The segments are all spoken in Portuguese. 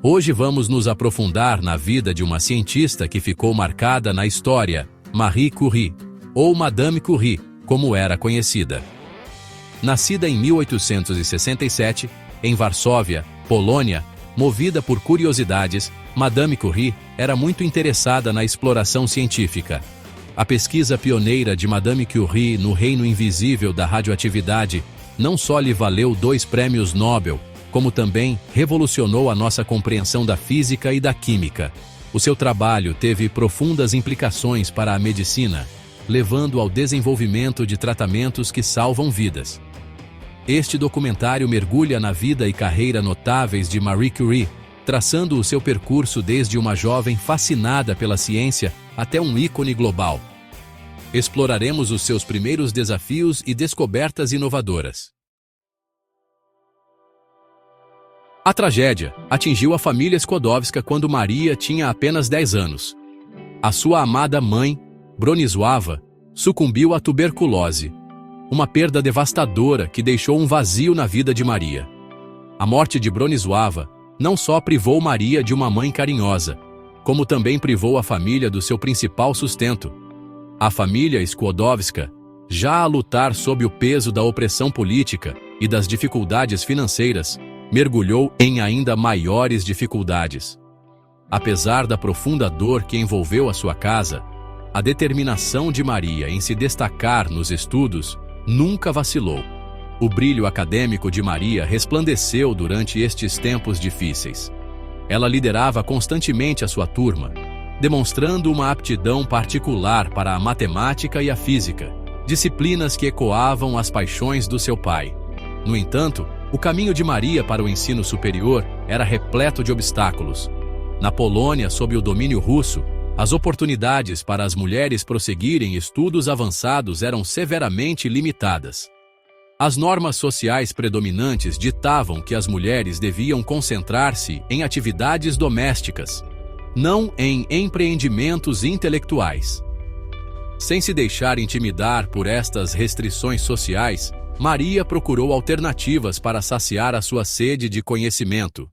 Hoje vamos nos aprofundar na vida de uma cientista que ficou marcada na história, Marie Curie, ou Madame Curie, como era conhecida. Nascida em 1867, em Varsóvia, Polônia, movida por curiosidades, Madame Curie era muito interessada na exploração científica. A pesquisa pioneira de Madame Curie no reino invisível da radioatividade não só lhe valeu 2 prêmios Nobel, como também revolucionou a nossa compreensão da física e da química. O seu trabalho teve profundas implicações para a medicina, levando ao desenvolvimento de tratamentos que salvam vidas. Este documentário mergulha na vida e carreira notáveis de Marie Curie, traçando o seu percurso desde uma jovem fascinada pela ciência até um ícone global. Exploraremos os seus primeiros desafios e descobertas inovadoras. A tragédia atingiu a família Skłodowska quando Maria tinha apenas 10 anos. A sua amada mãe, Bronisława, sucumbiu à tuberculose, uma perda devastadora que deixou um vazio na vida de Maria. A morte de Bronisława não só privou Maria de uma mãe carinhosa, como também privou a família do seu principal sustento. A família Skłodowska, já a lutar sob o peso da opressão política e das dificuldades financeiras, mergulhou em ainda maiores dificuldades. Apesar da profunda dor que envolveu a sua casa, a determinação de Maria em se destacar nos estudos nunca vacilou. O brilho acadêmico de Maria resplandeceu durante estes tempos difíceis. Ela liderava constantemente a sua turma, demonstrando uma aptidão particular para a matemática e a física, disciplinas que ecoavam as paixões do seu pai. No entanto, o caminho de Maria para o ensino superior era repleto de obstáculos. Na Polônia, sob o domínio russo, as oportunidades para as mulheres prosseguirem estudos avançados eram severamente limitadas. As normas sociais predominantes ditavam que as mulheres deviam concentrar-se em atividades domésticas, não em empreendimentos intelectuais. Sem se deixar intimidar por estas restrições sociais, Maria procurou alternativas para saciar a sua sede de conhecimento.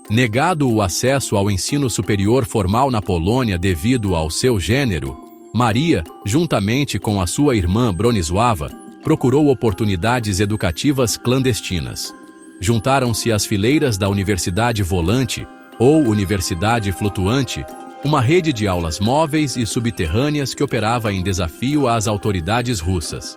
Negado o acesso ao ensino superior formal na Polônia devido ao seu gênero, Maria, juntamente com a sua irmã Bronisława, procurou oportunidades educativas clandestinas. Juntaram-se às fileiras da Universidade Volante, ou Universidade Flutuante, uma rede de aulas móveis e subterrâneas que operava em desafio às autoridades russas.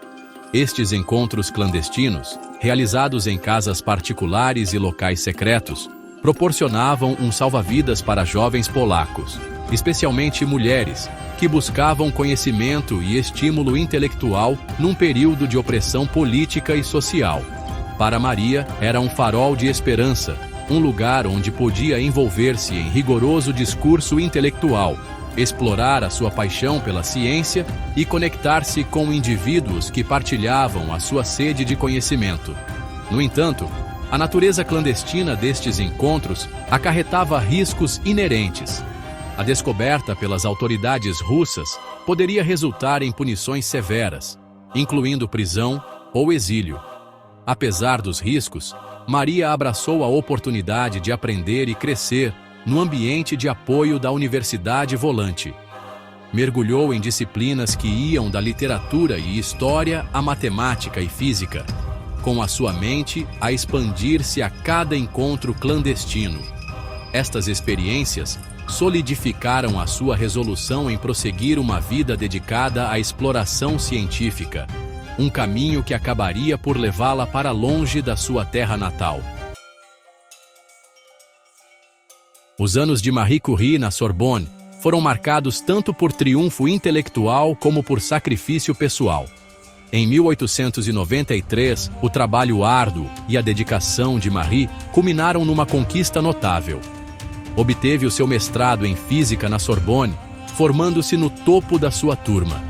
Estes encontros clandestinos, realizados em casas particulares e locais secretos, proporcionavam um salva-vidas para jovens polacos, especialmente mulheres, que buscavam conhecimento e estímulo intelectual num período de opressão política e social. Para Maria, era um farol de esperança, um lugar onde podia envolver-se em rigoroso discurso intelectual, explorar a sua paixão pela ciência e conectar-se com indivíduos que partilhavam a sua sede de conhecimento. No entanto, a natureza clandestina destes encontros acarretava riscos inerentes. A descoberta pelas autoridades russas poderia resultar em punições severas, incluindo prisão ou exílio. Apesar dos riscos, Maria abraçou a oportunidade de aprender e crescer no ambiente de apoio da Universidade Volante. Mergulhou em disciplinas que iam da literatura e história à matemática e física, com a sua mente a expandir-se a cada encontro clandestino. Estas experiências solidificaram a sua resolução em prosseguir uma vida dedicada à exploração científica, um caminho que acabaria por levá-la para longe da sua terra natal. Os anos de Marie Curie na Sorbonne foram marcados tanto por triunfo intelectual como por sacrifício pessoal. Em 1893, o trabalho árduo e a dedicação de Marie culminaram numa conquista notável. Obteve o seu mestrado em física na Sorbonne, formando-se no topo da sua turma.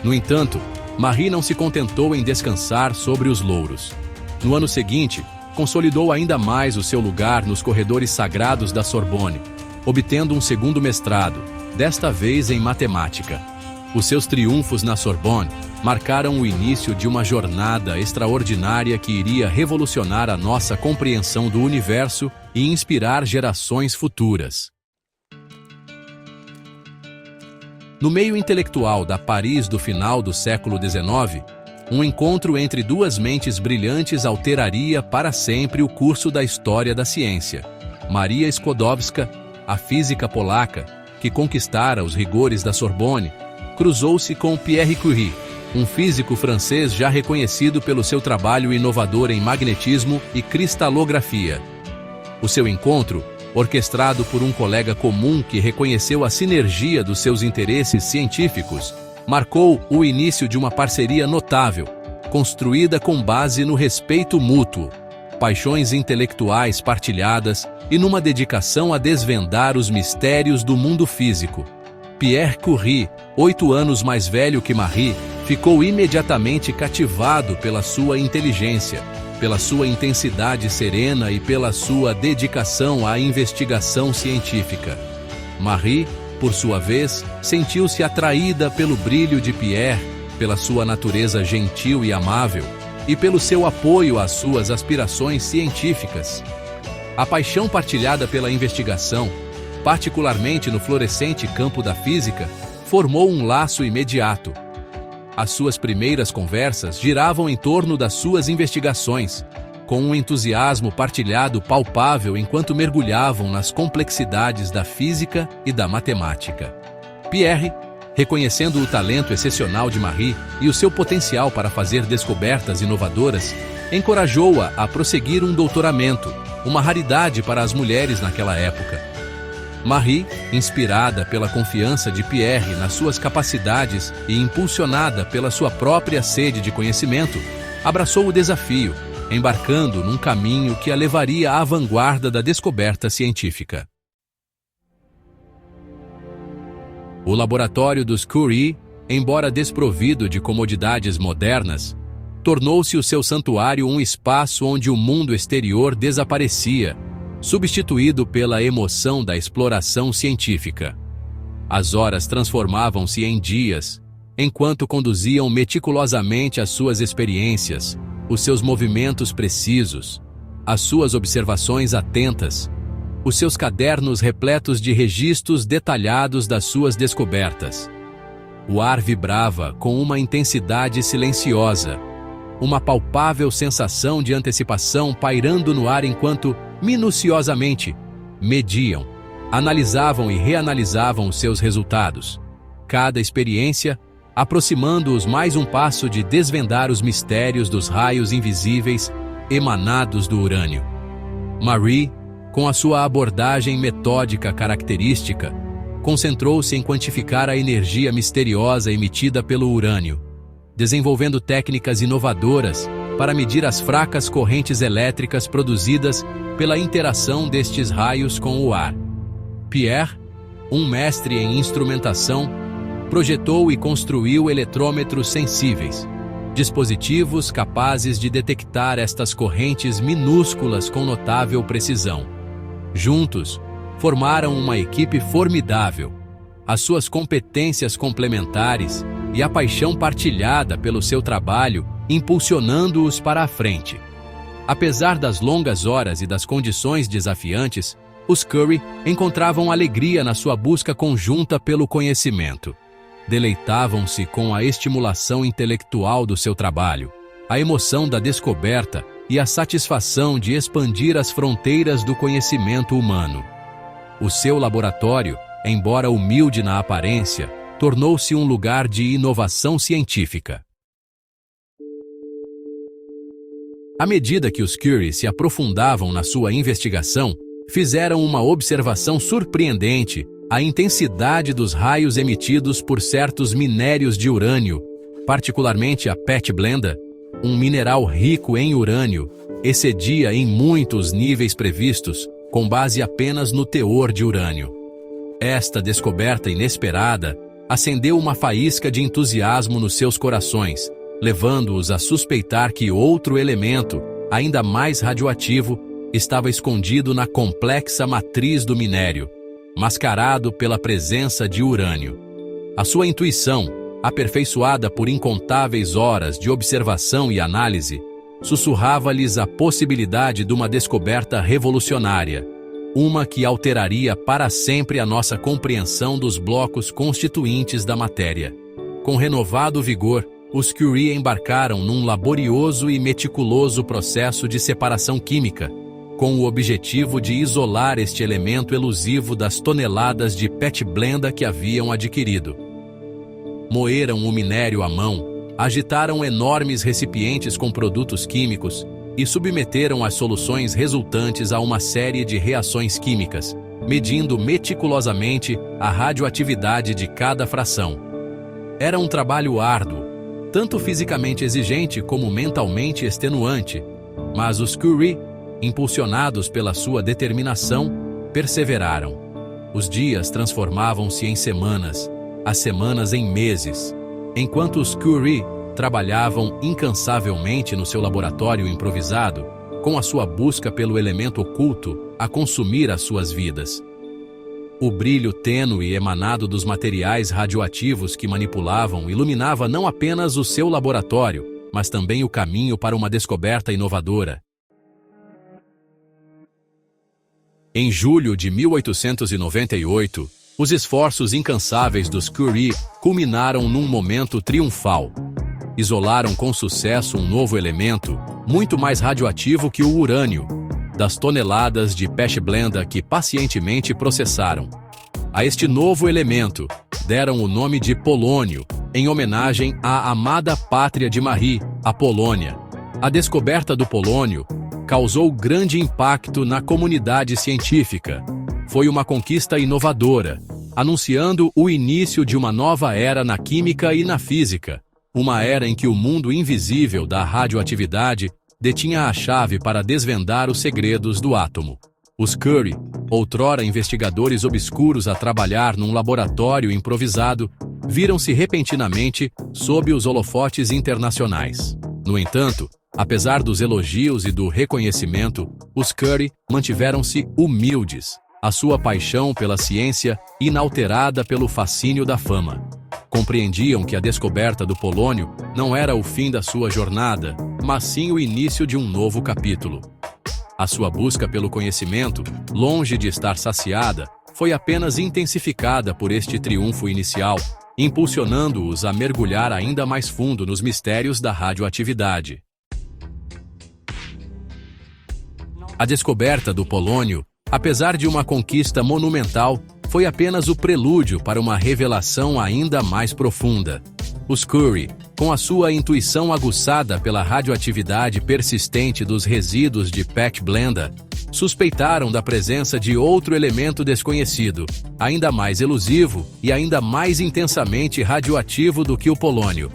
No entanto, Marie não se contentou em descansar sobre os louros. No ano seguinte, consolidou ainda mais o seu lugar nos corredores sagrados da Sorbonne, obtendo um segundo mestrado, desta vez em matemática. Os seus triunfos na Sorbonne marcaram o início de uma jornada extraordinária que iria revolucionar a nossa compreensão do universo e inspirar gerações futuras. No meio intelectual da Paris do final do século XIX, um encontro entre duas mentes brilhantes alteraria para sempre o curso da história da ciência. Maria Skłodowska, a física polaca, que conquistara os rigores da Sorbonne, cruzou-se com Pierre Curie, um físico francês já reconhecido pelo seu trabalho inovador em magnetismo e cristalografia. O seu encontro, orquestrado por um colega comum que reconheceu a sinergia dos seus interesses científicos, marcou o início de uma parceria notável, construída com base no respeito mútuo, paixões intelectuais partilhadas e numa dedicação a desvendar os mistérios do mundo físico. Pierre Curie, 8 anos mais velho que Marie, ficou imediatamente cativado pela sua inteligência, pela sua intensidade serena e pela sua dedicação à investigação científica. Marie, por sua vez, sentiu-se atraída pelo brilho de Pierre, pela sua natureza gentil e amável, e pelo seu apoio às suas aspirações científicas. A paixão partilhada pela investigação, particularmente no florescente campo da física, formou um laço imediato. As suas primeiras conversas giravam em torno das suas investigações, com um entusiasmo partilhado palpável enquanto mergulhavam nas complexidades da física e da matemática. Pierre, reconhecendo o talento excepcional de Marie e o seu potencial para fazer descobertas inovadoras, encorajou-a a prosseguir um doutoramento, uma raridade para as mulheres naquela época. Marie, inspirada pela confiança de Pierre nas suas capacidades e impulsionada pela sua própria sede de conhecimento, abraçou o desafio, embarcando num caminho que a levaria à vanguarda da descoberta científica. O laboratório dos Curie, embora desprovido de comodidades modernas, tornou-se o seu santuário um espaço onde o mundo exterior desaparecia, substituído pela emoção da exploração científica. As horas transformavam-se em dias, enquanto conduziam meticulosamente as suas experiências, os seus movimentos precisos, as suas observações atentas, os seus cadernos repletos de registros detalhados das suas descobertas. O ar vibrava com uma intensidade silenciosa, uma palpável sensação de antecipação pairando no ar enquanto, minuciosamente, mediam, analisavam e reanalisavam os seus resultados. Cada experiência, aproximando-os mais um passo de desvendar os mistérios dos raios invisíveis emanados do urânio. Marie, com a sua abordagem metódica característica, concentrou-se em quantificar a energia misteriosa emitida pelo urânio, desenvolvendo técnicas inovadoras para medir as fracas correntes elétricas produzidas pela interação destes raios com o ar. Pierre, um mestre em instrumentação, projetou e construiu eletrômetros sensíveis, dispositivos capazes de detectar estas correntes minúsculas com notável precisão. Juntos, formaram uma equipe formidável. As suas competências complementares e a paixão partilhada pelo seu trabalho impulsionando-os para a frente. Apesar das longas horas e das condições desafiantes, os Curie encontravam alegria na sua busca conjunta pelo conhecimento. Deleitavam-se com a estimulação intelectual do seu trabalho, a emoção da descoberta e a satisfação de expandir as fronteiras do conhecimento humano. O seu laboratório, embora humilde na aparência, tornou-se um lugar de inovação científica. À medida que os Curie se aprofundavam na sua investigação, fizeram uma observação surpreendente: a intensidade dos raios emitidos por certos minérios de urânio, particularmente a pitchblende, um mineral rico em urânio, excedia em muitos níveis previstos, com base apenas no teor de urânio. Esta descoberta inesperada acendeu uma faísca de entusiasmo nos seus corações, levando-os a suspeitar que outro elemento, ainda mais radioativo, estava escondido na complexa matriz do minério, mascarado pela presença de urânio. A sua intuição, aperfeiçoada por incontáveis horas de observação e análise, sussurrava-lhes a possibilidade de uma descoberta revolucionária, uma que alteraria para sempre a nossa compreensão dos blocos constituintes da matéria. Com renovado vigor, os Curie embarcaram num laborioso e meticuloso processo de separação química, com o objetivo de isolar este elemento elusivo das toneladas de pechblenda que haviam adquirido. Moeram o minério à mão, agitaram enormes recipientes com produtos químicos e submeteram as soluções resultantes a uma série de reações químicas, medindo meticulosamente a radioatividade de cada fração. Era um trabalho árduo, tanto fisicamente exigente como mentalmente extenuante, mas os Curie, impulsionados pela sua determinação, perseveraram. Os dias transformavam-se em semanas, as semanas em meses, enquanto os Curie trabalhavam incansavelmente no seu laboratório improvisado, com a sua busca pelo elemento oculto a consumir as suas vidas. O brilho tênue emanado dos materiais radioativos que manipulavam iluminava não apenas o seu laboratório, mas também o caminho para uma descoberta inovadora. Em julho de 1898, os esforços incansáveis dos Curie culminaram num momento triunfal. Isolaram com sucesso um novo elemento, muito mais radioativo que o urânio, das toneladas de pechblenda que pacientemente processaram. A este novo elemento, deram o nome de polônio, em homenagem à amada pátria de Marie, a Polônia. A descoberta do polônio causou grande impacto na comunidade científica. Foi uma conquista inovadora, anunciando o início de uma nova era na química e na física, uma era em que o mundo invisível da radioatividade detinha a chave para desvendar os segredos do átomo. Os Curie, outrora investigadores obscuros a trabalhar num laboratório improvisado, viram-se repentinamente sob os holofotes internacionais. No entanto, apesar dos elogios e do reconhecimento, os Curie mantiveram-se humildes, a sua paixão pela ciência inalterada pelo fascínio da fama. Compreendiam que a descoberta do polônio não era o fim da sua jornada, mas sim o início de um novo capítulo. A sua busca pelo conhecimento, longe de estar saciada, foi apenas intensificada por este triunfo inicial, impulsionando-os a mergulhar ainda mais fundo nos mistérios da radioatividade. A descoberta do polônio, apesar de uma conquista monumental, foi apenas o prelúdio para uma revelação ainda mais profunda. Os Curie, com a sua intuição aguçada pela radioatividade persistente dos resíduos de pechblenda, suspeitaram da presença de outro elemento desconhecido, ainda mais elusivo e ainda mais intensamente radioativo do que o polônio.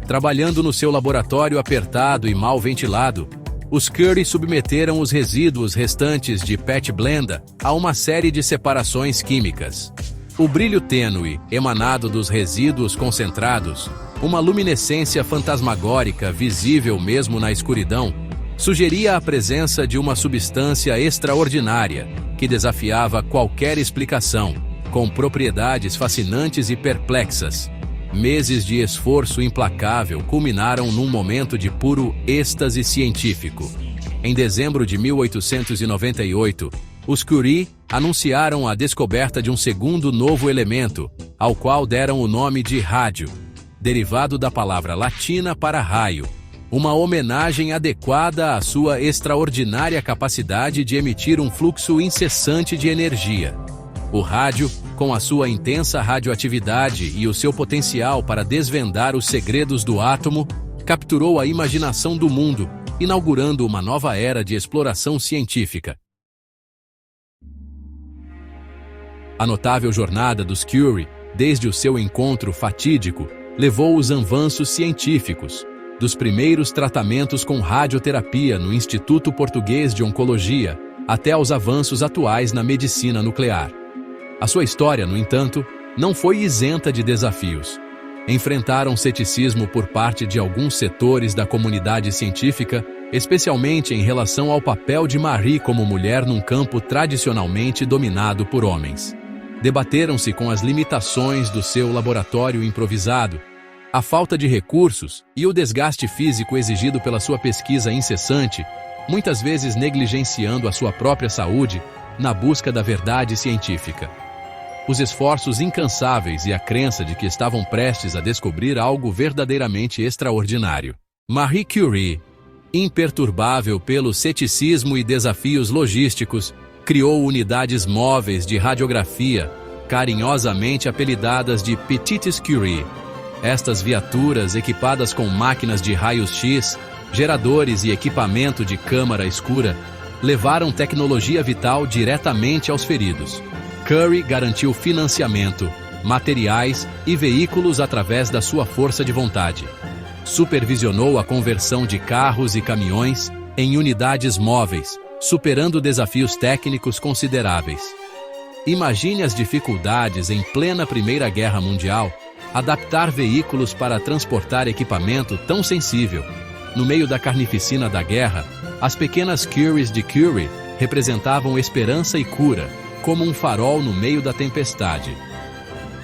Trabalhando no seu laboratório apertado e mal ventilado, os Curie submeteram os resíduos restantes de pechblenda a uma série de separações químicas. O brilho tênue emanado dos resíduos concentrados, uma luminescência fantasmagórica visível mesmo na escuridão, sugeria a presença de uma substância extraordinária que desafiava qualquer explicação, com propriedades fascinantes e perplexas. Meses de esforço implacável culminaram num momento de puro êxtase científico. Em dezembro de 1898, os Curie anunciaram a descoberta de um segundo novo elemento, ao qual deram o nome de rádio, derivado da palavra latina para raio, uma homenagem adequada à sua extraordinária capacidade de emitir um fluxo incessante de energia. O rádio, com a sua intensa radioatividade e o seu potencial para desvendar os segredos do átomo, capturou a imaginação do mundo, inaugurando uma nova era de exploração científica. A notável jornada dos Curie, desde o seu encontro fatídico, levou os avanços científicos, dos primeiros tratamentos com radioterapia no Instituto Português de Oncologia, até aos avanços atuais na medicina nuclear. A sua história, no entanto, não foi isenta de desafios. Enfrentaram ceticismo por parte de alguns setores da comunidade científica, especialmente em relação ao papel de Marie como mulher num campo tradicionalmente dominado por homens. Debateram-se com as limitações do seu laboratório improvisado, A falta de recursos e o desgaste físico exigido pela sua pesquisa incessante, muitas vezes negligenciando a sua própria saúde, na busca da verdade científica. Os esforços incansáveis e a crença de que estavam prestes a descobrir algo verdadeiramente extraordinário. Marie Curie, imperturbável pelo ceticismo e desafios logísticos, criou unidades móveis de radiografia, carinhosamente apelidadas de Petites Curie. Estas viaturas, equipadas com máquinas de raios-x, geradores e equipamento de câmara escura, levaram tecnologia vital diretamente aos feridos. Curie garantiu financiamento, materiais e veículos através da sua força de vontade. Supervisionou a conversão de carros e caminhões em unidades móveis, superando desafios técnicos consideráveis. Imagine as dificuldades em plena Primeira Guerra Mundial, adaptar veículos para transportar equipamento tão sensível. No meio da carnificina da guerra, as pequenas Curies de Curie representavam esperança e cura, como um farol no meio da tempestade.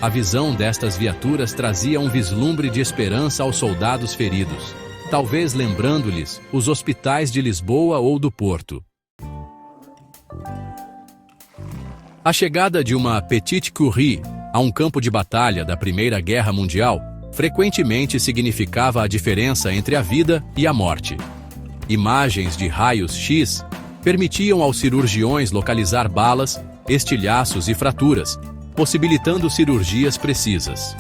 A visão destas viaturas trazia um vislumbre de esperança aos soldados feridos, talvez lembrando-lhes os hospitais de Lisboa ou do Porto. A chegada de uma Petite Curie a um campo de batalha da Primeira Guerra Mundial frequentemente significava a diferença entre a vida e a morte. Imagens de raios-x permitiam aos cirurgiões localizar balas, estilhaços e fraturas, possibilitando cirurgias precisas.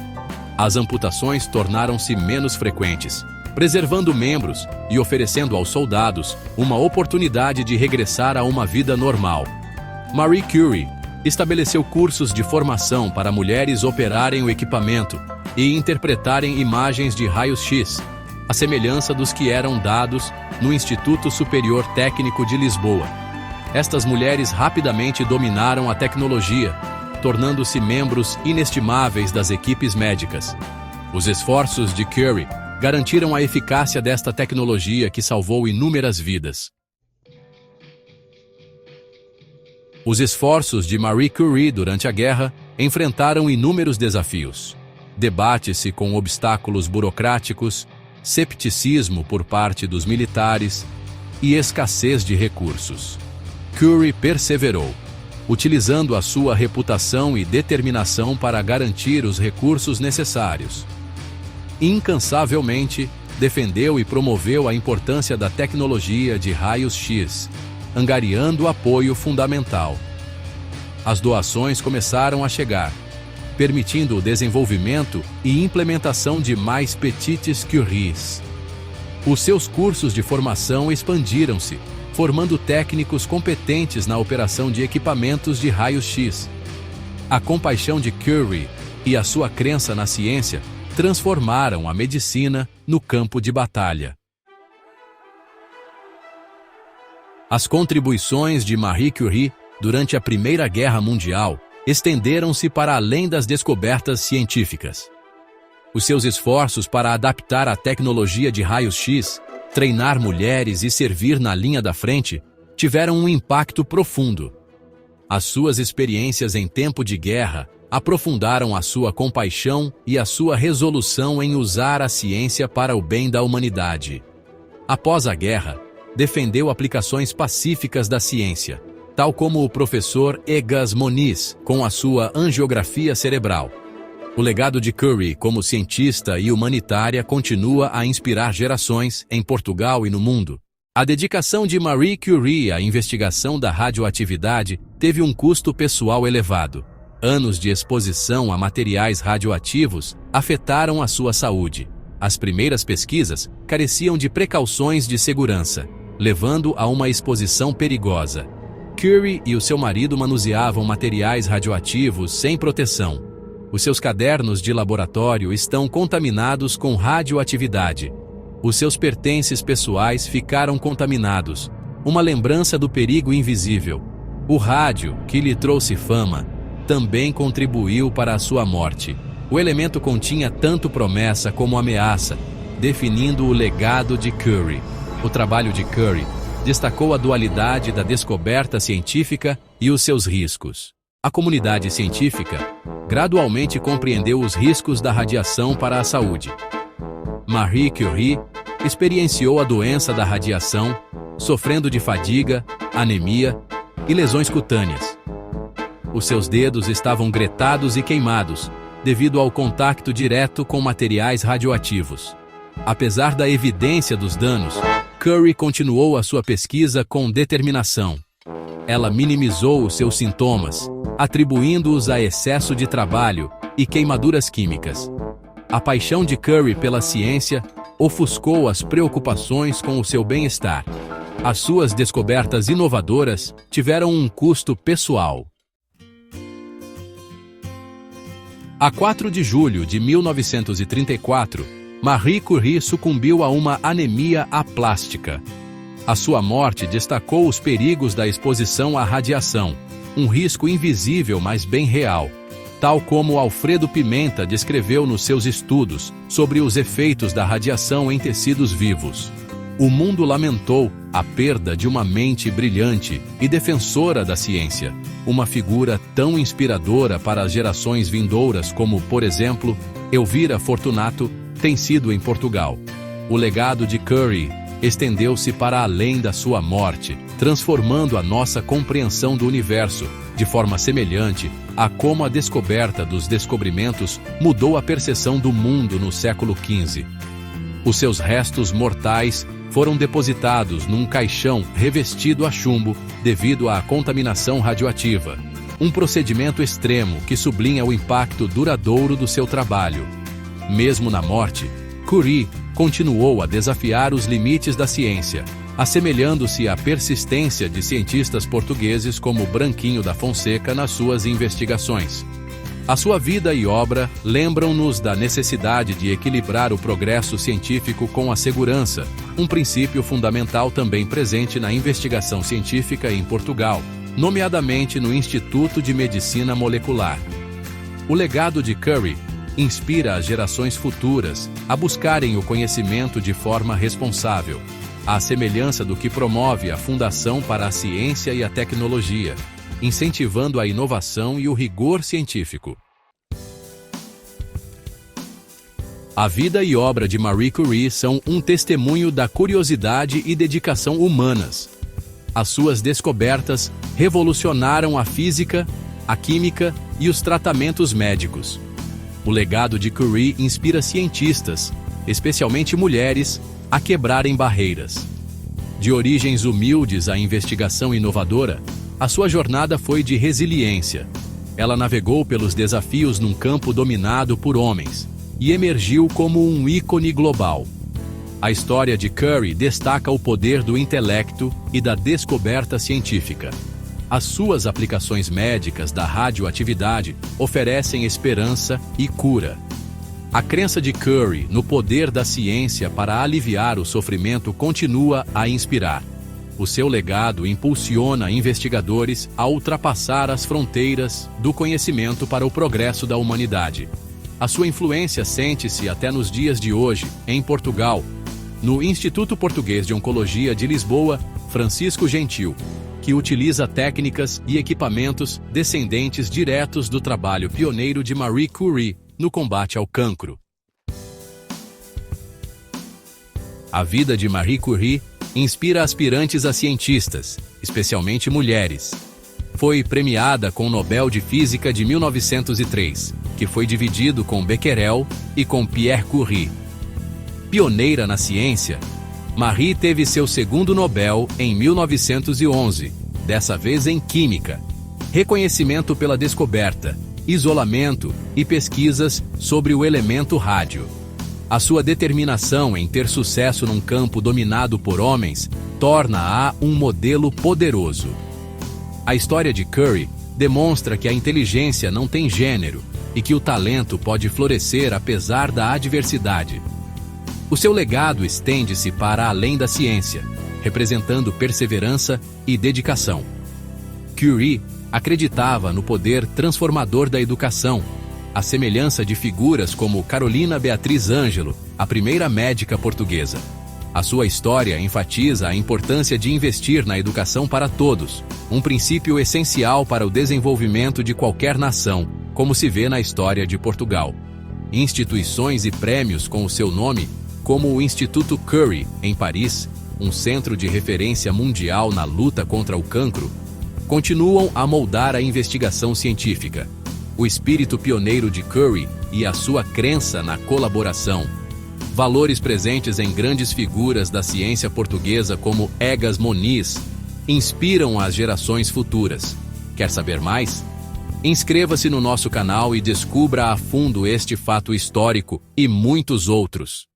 As amputações tornaram-se menos frequentes, preservando membros e oferecendo aos soldados uma oportunidade de regressar a uma vida normal. Marie Curie estabeleceu cursos de formação para mulheres operarem o equipamento e interpretarem imagens de raios-x, à semelhança dos que eram dados no Instituto Superior Técnico de Lisboa. Estas mulheres rapidamente dominaram a tecnologia, tornando-se membros inestimáveis das equipes médicas. Os esforços de Curie garantiram a eficácia desta tecnologia que salvou inúmeras vidas. Os esforços de Marie Curie durante a guerra enfrentaram inúmeros desafios. Debate-se com obstáculos burocráticos, cepticismo por parte dos militares e escassez de recursos. Curie perseverou, utilizando a sua reputação e determinação para garantir os recursos necessários. Incansavelmente, defendeu e promoveu a importância da tecnologia de raios-x, angariando apoio fundamental. As doações começaram a chegar, permitindo o desenvolvimento e implementação de mais Petites Curies. Os seus cursos de formação expandiram-se, formando técnicos competentes na operação de equipamentos de raios-x. A compaixão de Curie e a sua crença na ciência transformaram a medicina no campo de batalha. As contribuições de Marie Curie durante a Primeira Guerra Mundial estenderam-se para além das descobertas científicas. Os seus esforços para adaptar a tecnologia de raios-x, treinar mulheres e servir na linha da frente tiveram um impacto profundo. As suas experiências em tempo de guerra aprofundaram a sua compaixão e a sua resolução em usar a ciência para o bem da humanidade. Após a guerra, defendeu aplicações pacíficas da ciência, tal como o professor Egas Moniz com a sua angiografia cerebral. O legado de Curie como cientista e humanitária continua a inspirar gerações em Portugal e no mundo. A dedicação de Marie Curie à investigação da radioatividade teve um custo pessoal elevado. Anos de exposição a materiais radioativos afetaram a sua saúde. As primeiras pesquisas careciam de precauções de segurança, levando a uma exposição perigosa. Curie e o seu marido manuseavam materiais radioativos sem proteção. Os seus cadernos de laboratório estão contaminados com radioatividade. Os seus pertences pessoais ficaram contaminados, uma lembrança do perigo invisível. O rádio, que lhe trouxe fama, também contribuiu para a sua morte. O elemento continha tanto promessa como ameaça, definindo o legado de Curie. O trabalho de Curie destacou a dualidade da descoberta científica e os seus riscos. A comunidade científica gradualmente compreendeu os riscos da radiação para a saúde. Marie Curie experienciou a doença da radiação, sofrendo de fadiga, anemia e lesões cutâneas. Os seus dedos estavam gretados e queimados, devido ao contato direto com materiais radioativos. Apesar da evidência dos danos, Curie continuou a sua pesquisa com determinação. Ela minimizou os seus sintomas, atribuindo-os a excesso de trabalho e queimaduras químicas. A paixão de Curie pela ciência ofuscou as preocupações com o seu bem-estar. As suas descobertas inovadoras tiveram um custo pessoal. A 4 de julho de 1934, Marie Curie sucumbiu a uma anemia aplástica. A sua morte destacou os perigos da exposição à radiação, um risco invisível, mas bem real, tal como Alfredo Pimenta descreveu nos seus estudos sobre os efeitos da radiação em tecidos vivos. O mundo lamentou a perda de uma mente brilhante e defensora da ciência, uma figura tão inspiradora para as gerações vindouras como, por exemplo, Elvira Fortunato tem sido em Portugal. O legado de Curie estendeu-se para além da sua morte, transformando a nossa compreensão do universo, de forma semelhante a como a descoberta dos descobrimentos mudou a percepção do mundo no século XV. Os seus restos mortais foram depositados num caixão revestido a chumbo devido à contaminação radioativa, um procedimento extremo que sublinha o impacto duradouro do seu trabalho. Mesmo na morte, Curie continuou a desafiar os limites da ciência, assemelhando-se à persistência de cientistas portugueses como Branquinho da Fonseca nas suas investigações. A sua vida e obra lembram-nos da necessidade de equilibrar o progresso científico com a segurança, um princípio fundamental também presente na investigação científica em Portugal, nomeadamente no Instituto de Medicina Molecular. O legado de Curie inspira as gerações futuras a buscarem o conhecimento de forma responsável, à semelhança do que promove a Fundação para a Ciência e a Tecnologia, incentivando a inovação e o rigor científico. A vida e obra de Marie Curie são um testemunho da curiosidade e dedicação humanas. As suas descobertas revolucionaram a física, a química e os tratamentos médicos. O legado de Curie inspira cientistas, especialmente mulheres, a quebrarem barreiras. De origens humildes à investigação inovadora, a sua jornada foi de resiliência. Ela navegou pelos desafios num campo dominado por homens e emergiu como um ícone global. A história de Curie destaca o poder do intelecto e da descoberta científica. As suas aplicações médicas da radioatividade oferecem esperança e cura. A crença de Curie no poder da ciência para aliviar o sofrimento continua a inspirar. O seu legado impulsiona investigadores a ultrapassar as fronteiras do conhecimento para o progresso da humanidade. A sua influência sente-se até nos dias de hoje, em Portugal, no Instituto Português de Oncologia de Lisboa, Francisco Gentil, que utiliza técnicas e equipamentos descendentes diretos do trabalho pioneiro de Marie Curie no combate ao cancro. A vida de Marie Curie inspira aspirantes a cientistas, especialmente mulheres. Foi premiada com o Nobel de Física de 1903, que foi dividido com Becquerel e com Pierre Curie. Pioneira na ciência, Marie teve seu segundo Nobel em 1911, dessa vez em Química. Reconhecimento pela descoberta, isolamento e pesquisas sobre o elemento rádio. A sua determinação em ter sucesso num campo dominado por homens torna-a um modelo poderoso. A história de Curie demonstra que a inteligência não tem gênero e que o talento pode florescer apesar da adversidade. O seu legado estende-se para além da ciência, representando perseverança e dedicação. Curie acreditava no poder transformador da educação, à semelhança de figuras como Carolina Beatriz Ângelo, a primeira médica portuguesa. A sua história enfatiza a importância de investir na educação para todos, um princípio essencial para o desenvolvimento de qualquer nação, como se vê na história de Portugal. Instituições e prêmios com o seu nome como o Instituto Curie, em Paris, um centro de referência mundial na luta contra o cancro, continuam a moldar a investigação científica. O espírito pioneiro de Curie e a sua crença na colaboração, valores presentes em grandes figuras da ciência portuguesa como Egas Moniz, inspiram as gerações futuras. Quer saber mais? Inscreva-se no nosso canal e descubra a fundo este fato histórico e muitos outros.